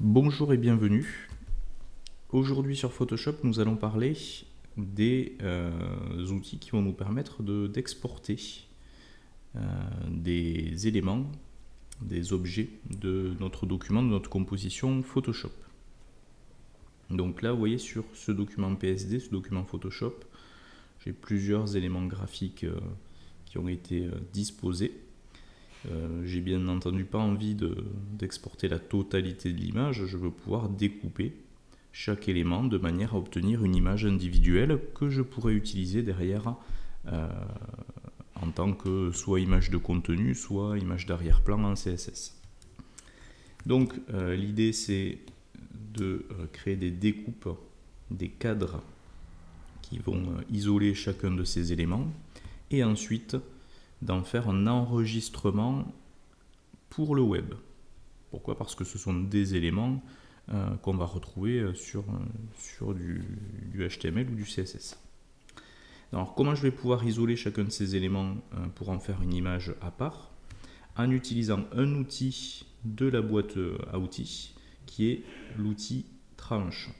Bonjour et bienvenue. Aujourd'hui sur Photoshop, nous allons parler des outils qui vont nous permettre d'exporter des éléments, des objets de notre document, de notre composition Photoshop. Donc là, vous voyez sur ce document PSD, ce document Photoshop, j'ai plusieurs éléments graphiques qui ont été disposés. J'ai bien entendu pas envie d'exporter la totalité de l'image, je veux pouvoir découper chaque élément de manière à obtenir une image individuelle que je pourrais utiliser derrière en tant que soit image de contenu, soit image d'arrière-plan en CSS. Donc l'idée c'est de créer des découpes, des cadres qui vont isoler chacun de ces éléments et ensuite d'en faire un enregistrement pour le web. Pourquoi? Parce que ce sont des éléments qu'on va retrouver sur du HTML ou du CSS. Alors comment je vais pouvoir isoler chacun de ces éléments pour en faire une image à part? En utilisant un outil de la boîte à outils qui est l'outil tranche.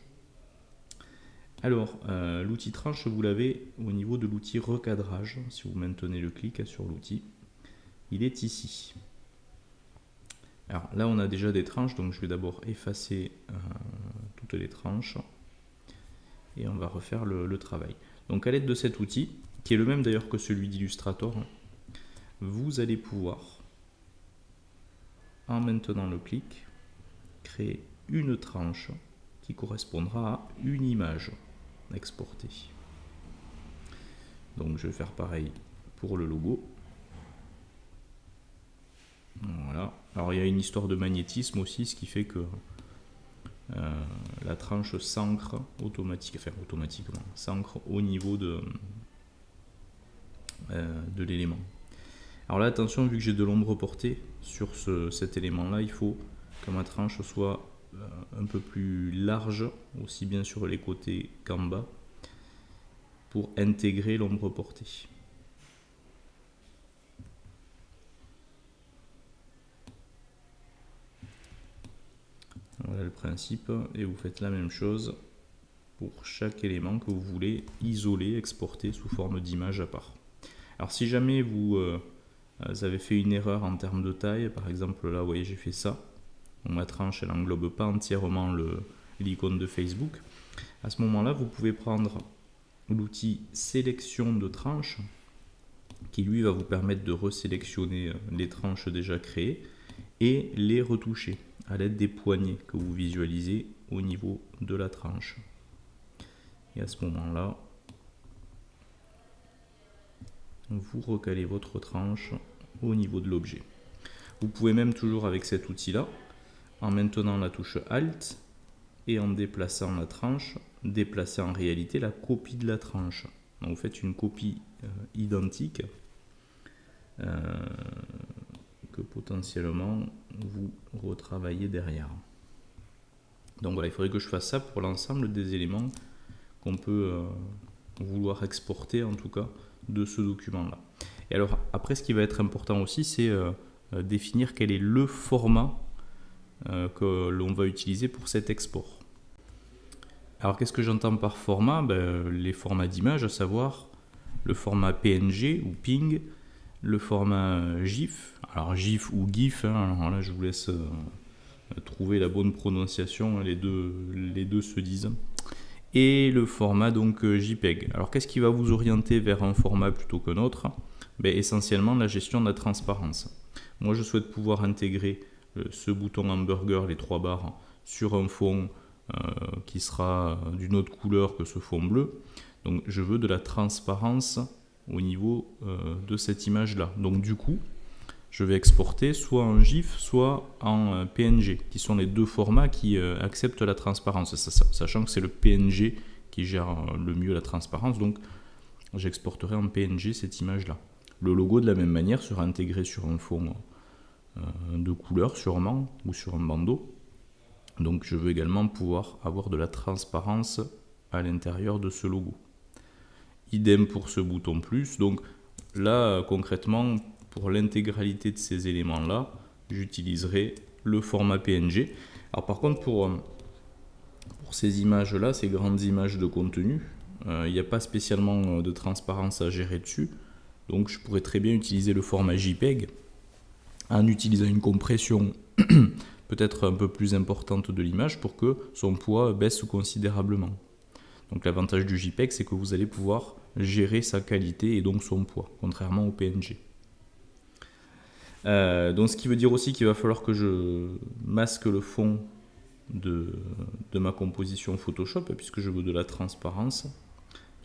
Alors, l'outil tranche, vous l'avez au niveau de l'outil recadrage. Si vous maintenez le clic sur l'outil, il est ici. Alors là, on a déjà des tranches, donc je vais d'abord effacer toutes les tranches et on va refaire le travail. Donc à l'aide de cet outil, qui est le même d'ailleurs que celui d'Illustrator, vous allez pouvoir, en maintenant le clic, créer une tranche qui correspondra à une image exportée. Donc je vais faire pareil pour le logo. Voilà. Alors il y a une histoire de magnétisme aussi, ce qui fait que la tranche s'ancre automatiquement, s'ancre au niveau de l'élément. Alors là attention, vu que j'ai de l'ombre portée sur cet élément là, il faut que ma tranche soit un peu plus large, aussi bien sur les côtés qu'en bas, pour intégrer l'ombre portée. Voilà le principe, et vous faites la même chose pour chaque élément que vous voulez isoler, exporter sous forme d'image à part. Alors si jamais vous avez fait une erreur en termes de taille, par exemple là vous voyez j'ai fait ça, donc ma tranche elle n'englobe pas entièrement l'icône de Facebook, à ce moment là vous pouvez prendre l'outil sélection de tranches qui lui va vous permettre de resélectionner les tranches déjà créées et les retoucher à l'aide des poignées que vous visualisez au niveau de la tranche. Et à ce moment là vous recalez votre tranche au niveau de l'objet. Vous pouvez même toujours avec cet outil là, en maintenant la touche Alt et en déplaçant la tranche, déplacer en réalité la copie de la tranche. Donc vous faites une copie identique que potentiellement vous retravaillez derrière. Donc voilà, il faudrait que je fasse ça pour l'ensemble des éléments qu'on peut vouloir exporter en tout cas de ce document là. Et alors après ce qui va être important aussi c'est définir quel est le format que l'on va utiliser pour cet export. Alors qu'est-ce que j'entends par format? Les formats d'image, à savoir le format PNG ou PNG, le format GIF, alors GIF ou GIF, hein, alors là je vous laisse trouver la bonne prononciation, les deux se disent, et le format donc JPEG. Alors qu'est-ce qui va vous orienter vers un format plutôt qu'un autre? Essentiellement la gestion de la transparence. Moi je souhaite pouvoir intégrer ce bouton hamburger, les 3 barres, sur un fond qui sera d'une autre couleur que ce fond bleu. Donc je veux de la transparence au niveau de cette image là. Donc du coup je vais exporter soit en GIF soit en PNG, qui sont les deux formats qui acceptent la transparence, sachant que c'est le PNG qui gère le mieux la transparence, donc j'exporterai en PNG cette image là. Le logo de la même manière sera intégré sur un fond de couleur sûrement, ou sur un bandeau. Donc je veux également pouvoir avoir de la transparence à l'intérieur de ce logo. Idem pour ce bouton plus. Donc là concrètement pour l'intégralité de ces éléments là j'utiliserai le format PNG. Alors par contre, pour ces images-là, ces grandes images de contenu, il n'y a pas spécialement de transparence à gérer dessus. Donc je pourrais très bien utiliser le format JPEG en utilisant une compression peut-être un peu plus importante de l'image pour que son poids baisse considérablement. Donc l'avantage du JPEG, c'est que vous allez pouvoir gérer sa qualité et donc son poids, contrairement au PNG. Donc ce qui veut dire aussi qu'il va falloir que je masque le fond de ma composition Photoshop, puisque je veux de la transparence.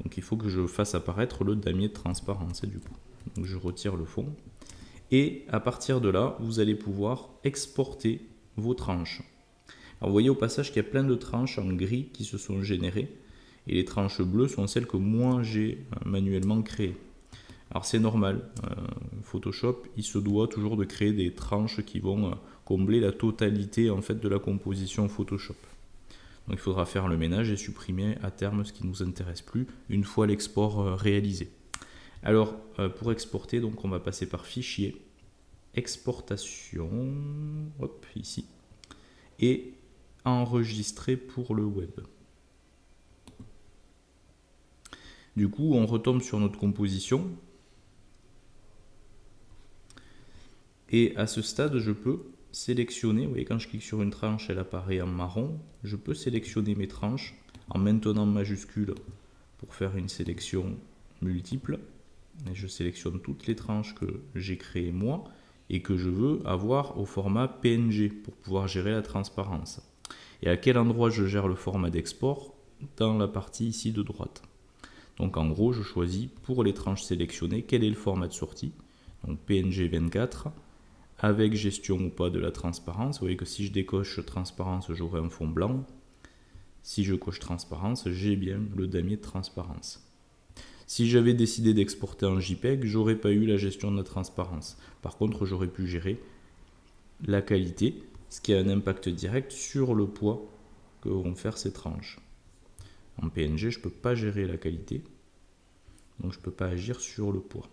Donc il faut que je fasse apparaître le damier de transparence du coup. Donc je retire le fond. Et à partir de là, vous allez pouvoir exporter vos tranches. Alors vous voyez au passage qu'il y a plein de tranches en gris qui se sont générées. Et les tranches bleues sont celles que moi j'ai manuellement créées. Alors c'est normal, Photoshop il se doit toujours de créer des tranches qui vont combler la totalité en fait de la composition Photoshop. Donc il faudra faire le ménage et supprimer à terme ce qui ne nous intéresse plus une fois l'export réalisé. Alors pour exporter, donc on va passer par fichier, exportation, hop ici, et enregistrer pour le web. Du coup on retombe sur notre composition. Et à ce stade, je peux sélectionner, vous voyez quand je clique sur une tranche, elle apparaît en marron. Je peux sélectionner mes tranches en maintenant majuscule pour faire une sélection multiple. Et je sélectionne toutes les tranches que j'ai créées moi et que je veux avoir au format PNG pour pouvoir gérer la transparence. Et à quel endroit je gère le format d'export? Dans la partie ici de droite. Donc en gros, je choisis pour les tranches sélectionnées quel est le format de sortie. Donc PNG 24. Avec gestion ou pas de la transparence. Vous voyez que si je décoche transparence, j'aurai un fond blanc. Si je coche transparence, j'ai bien le damier de transparence. Si j'avais décidé d'exporter en JPEG, j'aurais pas eu la gestion de la transparence. Par contre, j'aurais pu gérer la qualité, ce qui a un impact direct sur le poids que vont faire ces tranches. En PNG, je ne peux pas gérer la qualité, donc je ne peux pas agir sur le poids.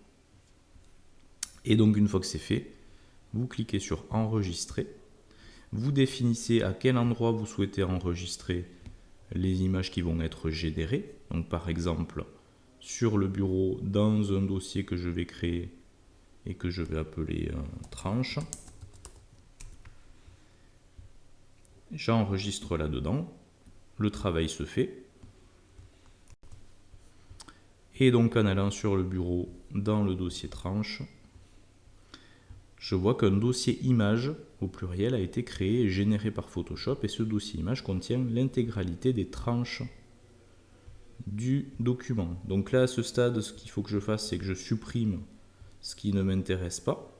Et donc une fois que c'est fait, vous cliquez sur enregistrer, vous définissez à quel endroit vous souhaitez enregistrer les images qui vont être générées. Donc par exemple sur le bureau dans un dossier que je vais créer et que je vais appeler tranche. J'enregistre là-dedans, le travail se fait. Et donc en allant sur le bureau dans le dossier tranche, je vois qu'un dossier image au pluriel a été créé et généré par Photoshop et ce dossier image contient l'intégralité des tranches du document. Donc là à ce stade, ce qu'il faut que je fasse, c'est que je supprime ce qui ne m'intéresse pas.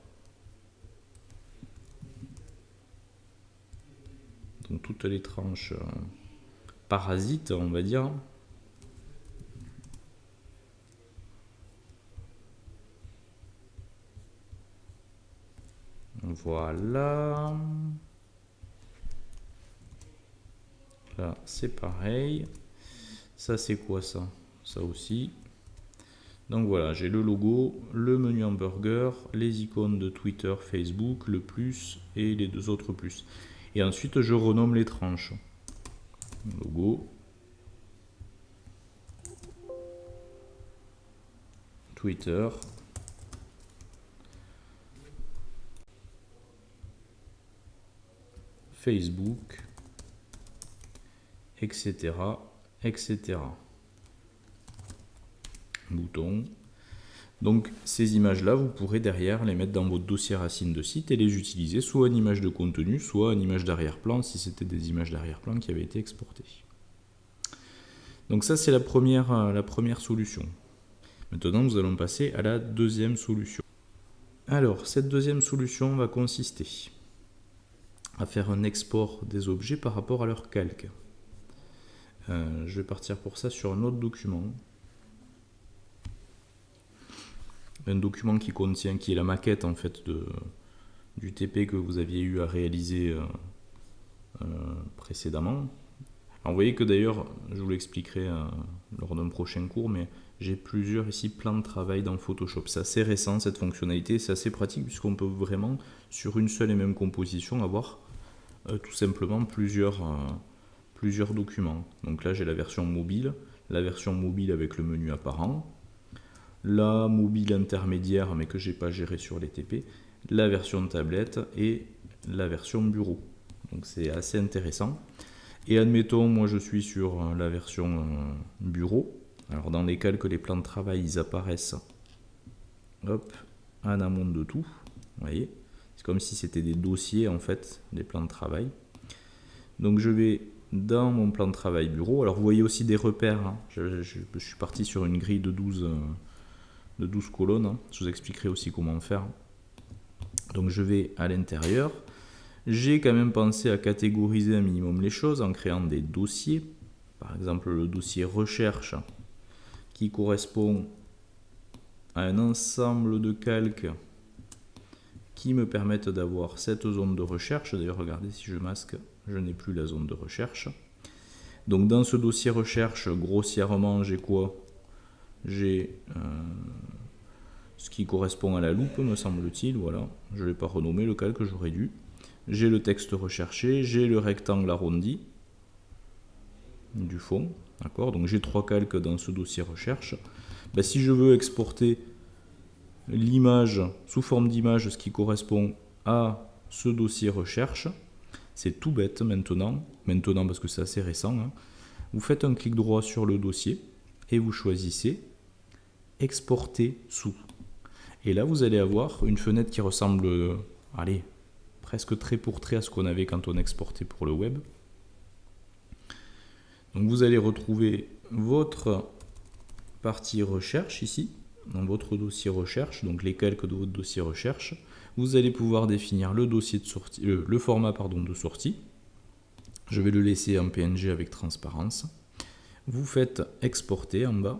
Donc toutes les tranches parasites, on va dire. Voilà. Là, c'est pareil. Ça, c'est quoi ça? Ça aussi. Donc voilà, j'ai le logo, le menu hamburger, les icônes de Twitter, Facebook, le plus et les deux autres plus. Et ensuite, je renomme les tranches. Logo. Twitter. Facebook, etc., etc. Bouton. Donc ces images-là, vous pourrez derrière les mettre dans votre dossier racine de site et les utiliser soit en image de contenu, soit en image d'arrière-plan si c'était des images d'arrière-plan qui avaient été exportées. Donc ça c'est la première solution. Maintenant nous allons passer à la deuxième solution. Alors cette deuxième solution va consister à faire un export des objets par rapport à leur calque. Je vais partir pour ça sur un autre document. Un document qui est la maquette en fait du TP que vous aviez eu à réaliser précédemment. Alors vous voyez que d'ailleurs, je vous l'expliquerai lors d'un prochain cours, mais j'ai plusieurs ici plans de travail dans Photoshop. C'est assez récent cette fonctionnalité, c'est assez pratique puisqu'on peut vraiment sur une seule et même composition avoir tout simplement plusieurs documents. Donc là j'ai la version mobile avec le menu apparent, la mobile intermédiaire mais que j'ai pas géré sur les TP, la version tablette et la version bureau. Donc c'est assez intéressant. Et admettons, moi je suis sur la version bureau. Alors dans les calques, les plans de travail, ils apparaissent hop, en amont de tout. Vous voyez, c'est comme si c'était des dossiers en fait, des plans de travail. Donc je vais dans mon plan de travail bureau. Alors vous voyez aussi des repères. Hein. Je suis parti sur une grille de 12 colonnes. Hein. Je vous expliquerai aussi comment faire. Donc je vais à l'intérieur. J'ai quand même pensé à catégoriser un minimum les choses en créant des dossiers. Par exemple le dossier recherche qui correspond à un ensemble de calques qui me permettent d'avoir cette zone de recherche. D'ailleurs regardez, si je masque, je n'ai plus la zone de recherche. Donc dans ce dossier recherche, grossièrement j'ai quoi? J'ai ce qui correspond à la loupe, me semble-t-il. Voilà, je ne vais pas renommer le calque, j'aurais dû. J'ai le texte recherché, j'ai le rectangle arrondi du fond, d'accord. Donc j'ai 3 calques dans ce dossier recherche. Ben, si je veux exporter l'image sous forme d'image, ce qui correspond à ce dossier recherche, c'est tout bête maintenant parce que c'est assez récent. Hein. Vous faites un clic droit sur le dossier et vous choisissez exporter sous. Et là vous allez avoir une fenêtre qui ressemble, allez, presque trait pour trait à ce qu'on avait quand on exportait pour le web. Donc vous allez retrouver votre partie recherche ici, dans votre dossier recherche, donc les calques de votre dossier recherche. Vous allez pouvoir définir le dossier de sortie, le format de sortie. Je vais le laisser en PNG avec transparence. Vous faites exporter en bas.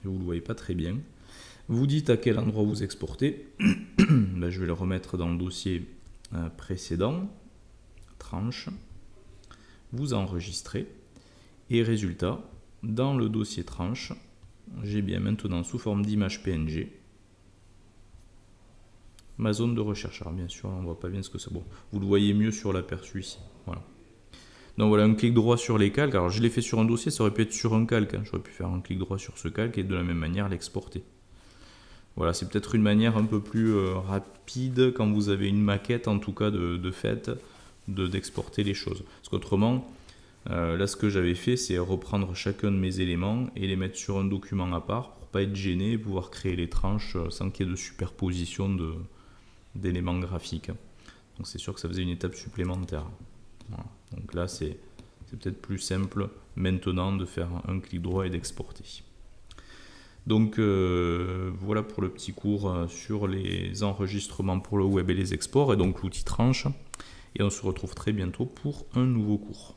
Vous ne le voyez pas très bien. Vous dites à quel endroit vous exportez. Là, je vais le remettre dans le dossier précédent, tranche. Vous enregistrez. Et résultat, dans le dossier tranche, j'ai bien maintenant sous forme d'image PNG ma zone de recherche. Alors bien sûr, on ne voit pas bien ce que c'est. Bon, vous le voyez mieux sur l'aperçu ici. Voilà. Donc voilà, un clic droit sur les calques. Alors je l'ai fait sur un dossier, ça aurait pu être sur un calque. Hein. J'aurais pu faire un clic droit sur ce calque et de la même manière l'exporter. Voilà, c'est peut-être une manière un peu plus rapide quand vous avez une maquette, en tout cas de fait, d'exporter les choses. Parce qu'autrement, là ce que j'avais fait, c'est reprendre chacun de mes éléments et les mettre sur un document à part pour pas être gêné et pouvoir créer les tranches sans qu'il y ait de superposition d'éléments graphiques. Donc c'est sûr que ça faisait une étape supplémentaire. Voilà. Donc là c'est peut-être plus simple maintenant de faire un clic droit et d'exporter. Donc voilà pour le petit cours sur les enregistrements pour le web et les exports et donc l'outil tranche. Et on se retrouve très bientôt pour un nouveau cours.